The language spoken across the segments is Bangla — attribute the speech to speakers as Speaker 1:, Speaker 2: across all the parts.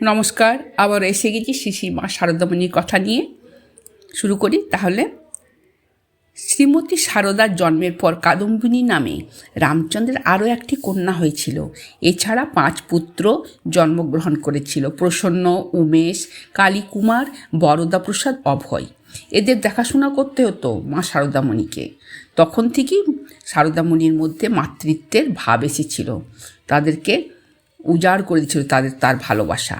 Speaker 1: নমস্কার, আবার এসে গেছি শ্রী মা শারদামণির কথা নিয়ে। শুরু করি তাহলে। শ্রীমতী শারদার জন্মের পর কাদম্বিনী নামে রামচন্দ্রের আরও একটি কন্যা হয়েছিল। এছাড়া 5 পুত্র জন্মগ্রহণ করেছিল: প্রসন্ন, উমেশ, কালীকুমার, বরদাপ্রসাদ, অভয়। এদের দেখাশোনা করতে হতো মা শারদামণিকে। তখন থেকেই শারদামণির মধ্যে মাতৃত্বের ভাব এসেছিল। তাদেরকে উজাড় করে দিয়েছিল তার ভালোবাসা।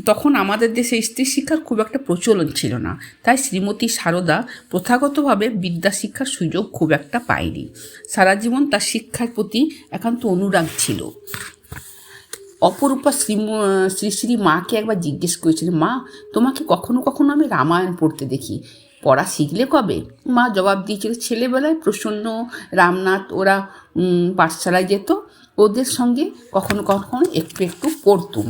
Speaker 1: তখন আমাদের দেশে স্ত্রী শিক্ষার খুব একটা প্রচলন ছিল না, তাই শ্রীমতী শারদা প্রথাগতভাবে বিদ্যা শিক্ষার সুযোগ খুব একটা পায়নি। সারা জীবন তার শিক্ষার প্রতি একান্ত অনুরাগ ছিল। অপরূপা শ্রী শ্রী মাকে একবার জিজ্ঞেস করেছিলেন, মা, তোমাকে কখনো কখনো আমি রামায়ণ পড়তে দেখি, পড়া শিখলে কবে? মা জবাব দিয়েছিল, ছেলেবেলায় প্রসন্ন, রামনাথ ওরা পাঠশালায় যেত, ওদের সঙ্গে কখনো কখনো একটু একটু পড়তুম,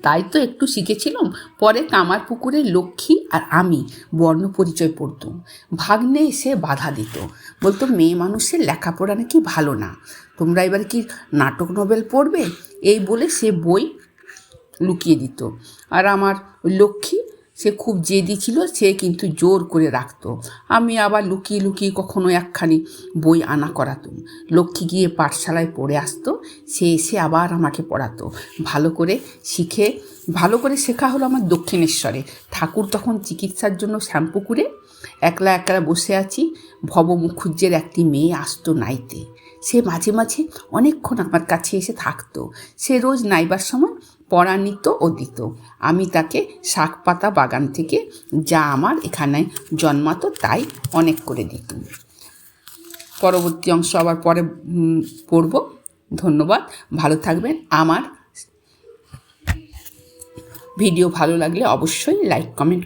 Speaker 1: তাই তো একটু শিখেছিলাম। পরে কামারপুকুরে লক্ষ্মী আর আমি বর্ণ পরিচয় পড়তুম। ভাগ্নে এসে বাধা দিত, বলতো মেয়ে মানুষের লেখাপড়া নাকি ভালো না, তোমরা এবার কি নাটক নোবেল পড়বে, এই বলে সে বই লুকিয়ে দিত। আর আমার লক্ষ্মী, সে খুব জেদি ছিল, সে কিন্তু জোর করে রাখতো। আমি আবার লুকিয়ে লুকিয়ে কখনো একখানি বই আনা করাতুম। লক্ষ্মী গিয়ে পাঠশালায় পড়ে আসতো, সে এসে আবার আমাকে পড়াতো। ভালো করে শেখা হলো আমার দক্ষিণেশ্বরে। ঠাকুর তখন চিকিৎসার জন্য শ্যামপুকুরে। একলা একলা বসে আছি, ভব মুখুজ্জের একটি মেয়ে আসতো নাইতে। সে মাঝে মাঝে অনেকক্ষণ আমার কাছে এসে থাকতো। সে রোজ নাইবার সময় পড়া নিত ও দিত। আমি তাকে শাক পাতা বাগান থেকে যা আমার এখানে জন্মাতো তাই অনেক করে দিতাম। পরবর্তী অংশ আবার পরে পড়ব। ধন্যবাদ, ভালো থাকবেন। আমার ভিডিও ভালো লাগলে অবশ্যই লাইক কমেন্ট